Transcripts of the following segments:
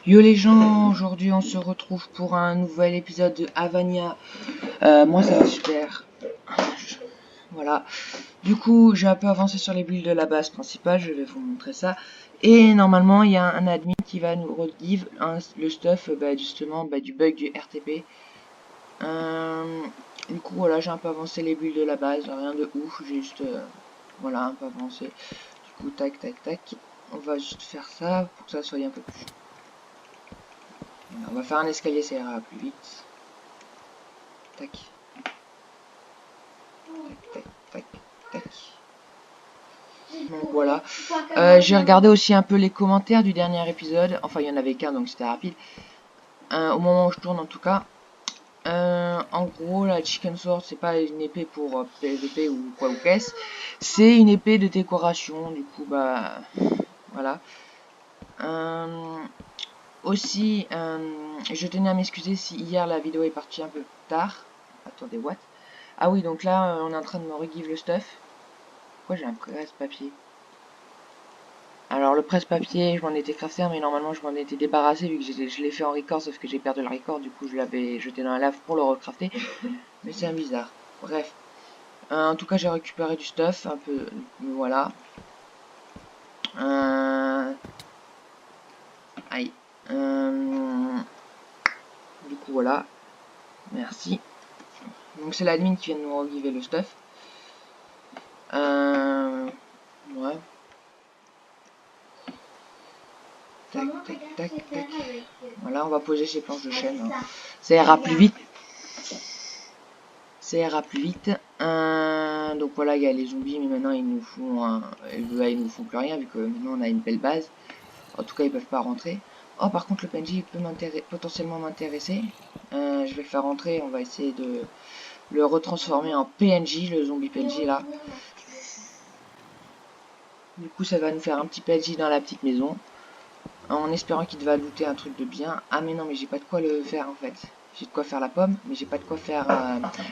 Yo les gens, aujourd'hui on se retrouve pour un nouvel épisode de Havania. Moi ça va super. Voilà. Du coup, j'ai un peu avancé sur les builds de la base principale, je vais vous montrer ça. Et normalement, il y a un admin qui va nous regive le stuff justement du bug du RTP. Du coup, voilà, j'ai un peu avancé les builds de la base, rien de ouf, j'ai juste voilà, un peu avancé. Du coup, tac tac tac. On va juste faire ça pour que ça soit un peu plus. Voilà, on va faire un escalier, ça ira plus vite. Tac. Tac, tac, tac, tac. Donc voilà. J'ai regardé aussi un peu les commentaires du dernier épisode. Enfin, il y en avait qu'un, donc c'était rapide. Au moment où je tourne, en tout cas. En gros, la Chicken Sword, c'est pas une épée pour PvP ou quoi ou qu'est-ce. C'est une épée de décoration. Du coup, bah. Voilà. Aussi, je tenais à m'excuser si hier la vidéo est partie un peu tard. Attendez, what? Ah oui, donc là, on est en train de me regive le stuff. Pourquoi j'ai un presse-papier? Alors le presse-papier, je m'en étais crafté, mais normalement je m'en étais débarrassé vu que je l'ai fait en record, sauf que j'ai perdu le record, du coup je l'avais jeté dans la lave pour le recrafter. Mais c'est un bizarre. Bref. En tout cas j'ai récupéré du stuff, un peu, voilà. Aïe. Du coup voilà. Merci. Donc c'est l'admin qui vient de nous regiver le stuff. Ouais. Tac, tac, tac, tac. Voilà, on va poser ces planches de chaîne. Hein. Ça ira plus vite. Ça ira plus vite. Donc voilà, il y a les zombies, mais maintenant ils nous font, ils nous font plus rien vu que maintenant on a une belle base. En tout cas, ils peuvent pas rentrer. Oh, par contre, le PNJ peut potentiellement m'intéresser. Je vais le faire rentrer. On va essayer de le retransformer en PNJ, le zombie PNJ là. Du coup, ça va nous faire un petit PNJ dans la petite maison. En espérant qu'il va looter un truc de bien. Ah mais non, mais j'ai pas de quoi le faire en fait. J'ai de quoi faire la pomme, mais j'ai pas de quoi faire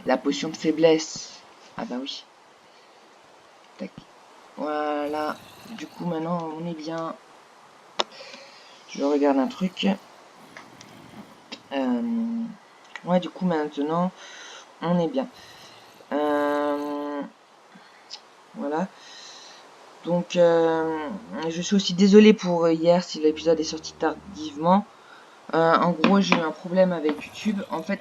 la potion de faiblesse. Ah bah oui. Tac. Voilà. Du coup maintenant on est bien. Je regarde un truc. Ouais, du coup maintenant on est bien. Voilà. Donc je suis aussi désolé pour hier si l'épisode est sorti tardivement. En gros, j'ai eu un problème avec YouTube. En fait,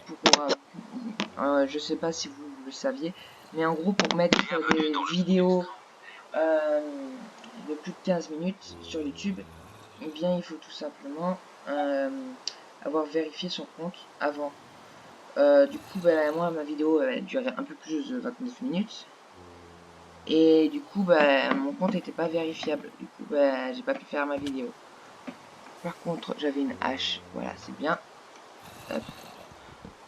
je sais pas si vous le saviez, mais en gros, pour mettre des vidéos de plus de 15 minutes sur YouTube, eh bien, il faut tout simplement avoir vérifié son compte avant. Du coup, moi, ma vidéo durait un peu plus de 29 minutes. Et du coup, mon compte n'était pas vérifiable. Du coup, j'ai pas pu faire ma vidéo. Par contre, j'avais une hache. Voilà, c'est bien. Hop.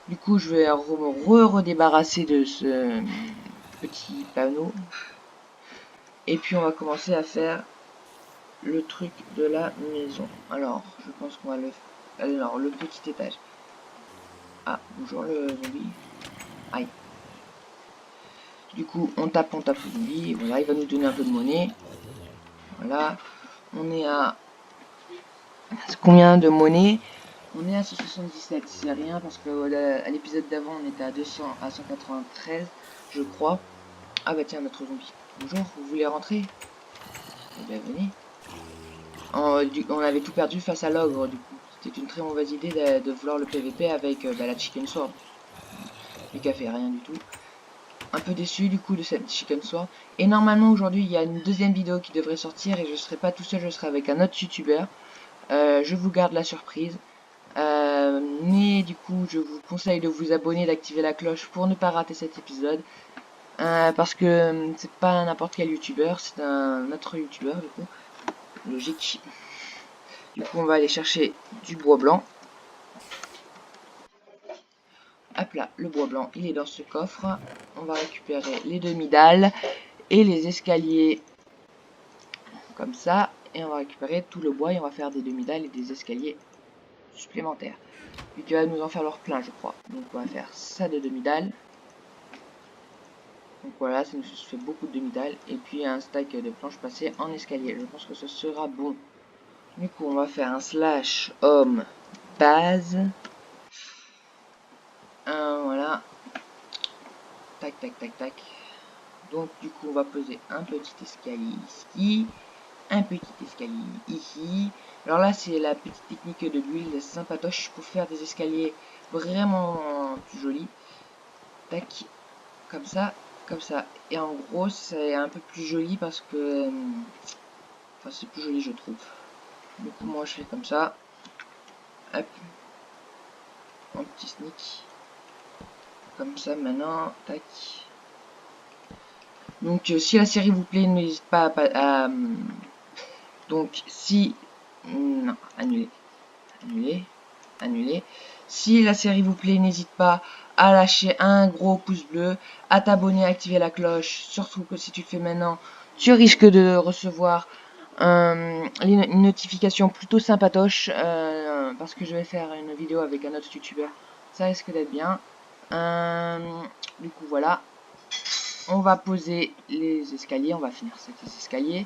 Du coup, je vais me redébarrasser de ce petit panneau. Et puis, on va commencer à faire le truc de la maison. Alors, je pense qu'on va le faire. Alors, le petit étage. Ah, bonjour le zombie. Aïe. Du coup, on tape le zombie. Voilà, il va nous donner un peu de monnaie. Voilà. On est à combien de monnaie? On est à 177. C'est rien parce que à l'épisode d'avant, on était à 200, à 193, je crois. Ah bah tiens, notre zombie. Bonjour, vous voulez rentrer? Eh bien, venez. On avait tout perdu face à l'ogre, du coup. C'était une très mauvaise idée de vouloir le PVP avec la Chicken Sword. Mais qu'a fait rien du tout. Un peu déçu du coup de cette Chicken Sword. Et normalement aujourd'hui il y a une deuxième vidéo qui devrait sortir et je serai pas tout seul, je serai avec un autre youtubeur. Je vous garde la surprise. Mais du coup je vous conseille de vous abonner, d'activer la cloche pour ne pas rater cet épisode. Parce que c'est pas n'importe quel youtubeur, c'est un autre youtubeur du coup. Logique. Du coup on va aller chercher du bois blanc. Hop là, le bois blanc il est dans ce coffre. On va récupérer les demi-dalles et les escaliers comme ça. Et on va récupérer tout le bois et on va faire des demi-dalles et des escaliers supplémentaires. Vu qu'il va nous en falloir plein je crois. Donc on va faire ça de demi-dalles. Donc voilà, ça nous fait beaucoup de demi-dalles. Et puis un stack de planches passées en escalier. Je pense que ce sera bon. Du coup, on va faire un slash home base. Voilà. Tac, tac, tac, tac. Donc, du coup, on va poser un petit escalier ici. Un petit escalier ici. Alors là, c'est la petite technique de build sympatoche pour faire des escaliers vraiment plus jolis. Tac. Comme ça. Comme ça. Et en gros, c'est un peu plus joli parce que... Enfin, c'est plus joli, je trouve. Du coup, moi, je fais comme ça. Hop. Un petit sneak. Comme ça, maintenant. Tac. Donc, si la série vous plaît, n'hésitez pas à donc, si... Non, annuler. Annuler. Annuler. Si la série vous plaît, n'hésite pas à lâcher un gros pouce bleu, à t'abonner, à activer la cloche. Surtout que si tu le fais maintenant, tu risques de recevoir une notification plutôt sympatoche parce que je vais faire une vidéo avec un autre youtubeur. Ça risque d'être bien. Du coup, voilà. On va poser les escaliers. On va finir cet escalier.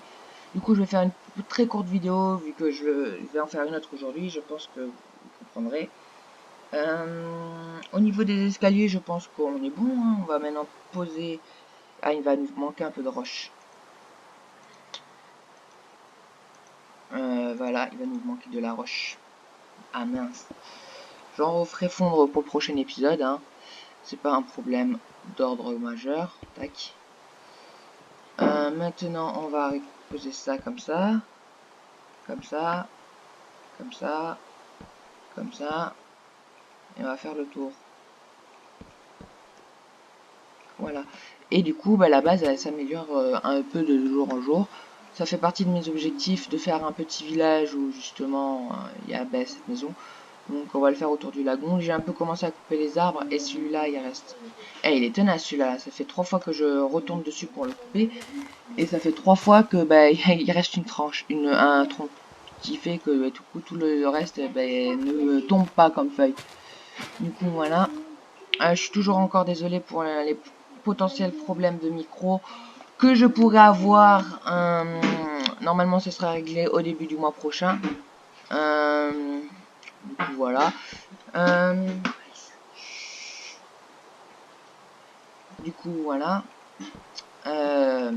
Du coup, je vais faire une très courte vidéo vu que je vais en faire une autre aujourd'hui. Je pense que vous comprendrez. Au niveau des escaliers, je pense qu'on est bon. Hein. On va maintenant poser... Ah, il va nous manquer un peu de roche. Voilà, il va nous manquer de la roche. Ah mince. J'en referai fondre pour le prochain épisode. Hein. C'est pas un problème d'ordre majeur. Tac. Maintenant, on va poser ça comme ça. Comme ça. Comme ça. Comme ça. Et on va faire le tour. Voilà. Et du coup, bah, la base, elle s'améliore un peu de jour en jour. Ça fait partie de mes objectifs de faire un petit village où justement il y a cette maison. Donc on va le faire autour du lagon. J'ai un peu commencé à couper les arbres et celui-là il reste. Eh, il est tenace celui-là. Ça fait 3 fois que je retourne dessus pour le couper. Et ça fait 3 fois que bah, il reste une tranche, un tronc. Qui fait que bah, tout le reste bah, ne tombe pas comme feuille. Du coup voilà. Je suis toujours encore désolé pour les potentiels problèmes de micro que je pourrais avoir. Normalement, ce sera réglé au début du mois prochain. Du coup, voilà. Du coup, voilà. Voilà,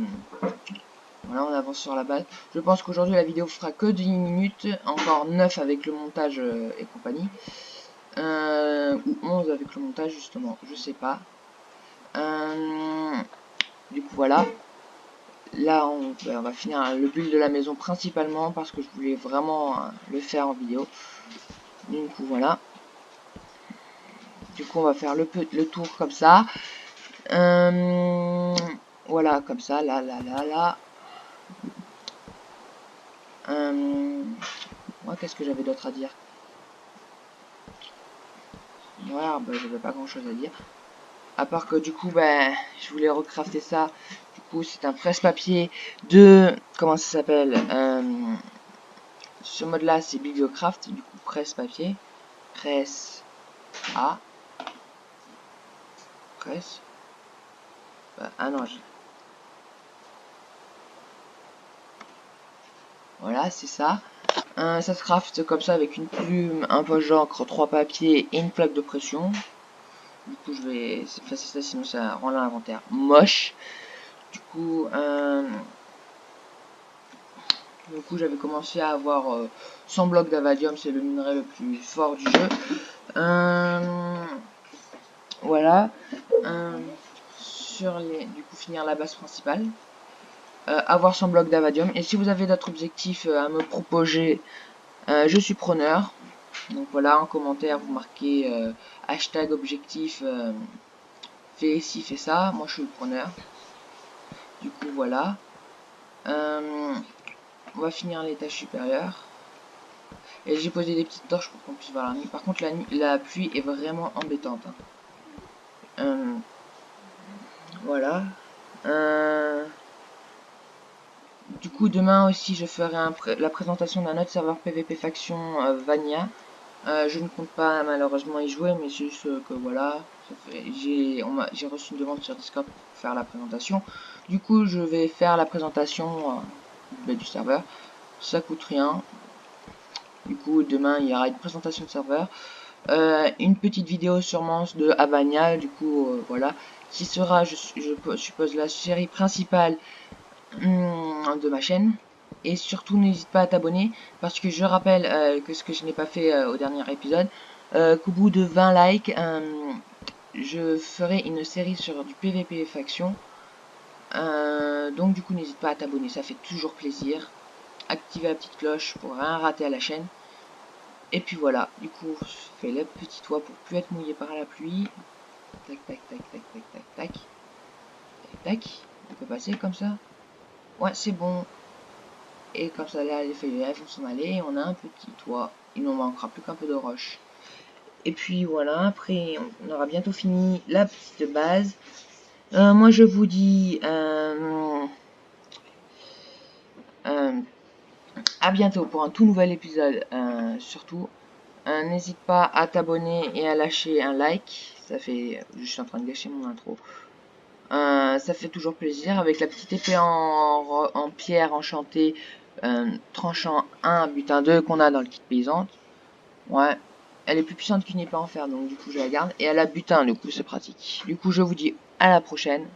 on avance sur la base. Je pense qu'aujourd'hui, la vidéo fera que 10 minutes. Encore 9 avec le montage et compagnie. Ou 11 avec le montage, justement. Je sais pas. Du coup, voilà. Là, on va finir le build de la maison principalement parce que je voulais vraiment le faire en vidéo. Du coup, voilà. Du coup, on va faire le tour comme ça. Voilà, comme ça, là, là, là, là. Moi, qu'est-ce que j'avais d'autre à dire? Voilà, bah, j'avais pas grand-chose à dire. À part que du coup, ben, je voulais recrafter ça. Du coup, c'est un presse-papier de... Comment ça s'appelle ce mode-là, c'est Bibliocraft. Du coup, presse-papier. Presse A. Presse. Ah non, voilà, c'est ça. Ça se craft comme ça avec une plume, un poche d'encre, 3 papiers et une plaque de pression. Du coup, je vais effacer ça, sinon ça rend l'inventaire moche. Du coup, j'avais commencé à avoir 100 blocs d'avadium, c'est le minerai le plus fort du jeu. Voilà. Du coup, finir la base principale. Avoir 100 blocs d'avadium. Et si vous avez d'autres objectifs à me proposer, je suis preneur. Donc voilà, en commentaire, vous marquez hashtag objectif, fais ci, fais ça. Moi, je suis le preneur. Du coup, voilà. On va finir l'étage supérieur. Et j'ai posé des petites torches pour qu'on puisse voir la nuit. Par contre, la pluie est vraiment embêtante. Hein. Voilà. Du coup, demain aussi, je ferai la présentation d'un autre serveur PVP Faction Vania. Je ne compte pas malheureusement y jouer, mais c'est juste que voilà, j'ai reçu une demande sur Discord pour faire la présentation. Du coup, je vais faire la présentation du serveur. Ça coûte rien. Du coup, demain, il y aura une présentation de serveur. Une petite vidéo sûrement de Havania, du coup, voilà, qui sera, je suppose, la série principale de ma chaîne. Et surtout, n'hésite pas à t'abonner, parce que je rappelle que ce que je n'ai pas fait au dernier épisode, qu'au bout de 20 likes, je ferai une série sur du PVP faction. Donc du coup, n'hésite pas à t'abonner, ça fait toujours plaisir. Activer la petite cloche pour rien rater à la chaîne. Et puis voilà, du coup, je fais le petit toit pour plus être mouillé par la pluie. Tac, tac, tac, tac, tac, tac, tac. Tac, tac. On peut passer comme ça. Ouais, c'est bon. Et comme ça, là, les feuilles elles vont s'en aller. Et on a un petit toit. Il nous manquera plus qu'un peu de roche. Et puis voilà, après, on aura bientôt fini la petite base. Moi, je vous dis à bientôt pour un tout nouvel épisode. Surtout, n'hésite pas à t'abonner et à lâcher un like. Ça fait... Je suis en train de gâcher mon intro. Ça fait toujours plaisir. Avec la petite épée en pierre enchantée, tranchant 1, butin 2 qu'on a dans le kit paysan. Ouais, elle est plus puissante qu'une épée en fer, donc du coup je la garde. Et elle a butin, du coup c'est pratique. Du coup je vous dis à la prochaine.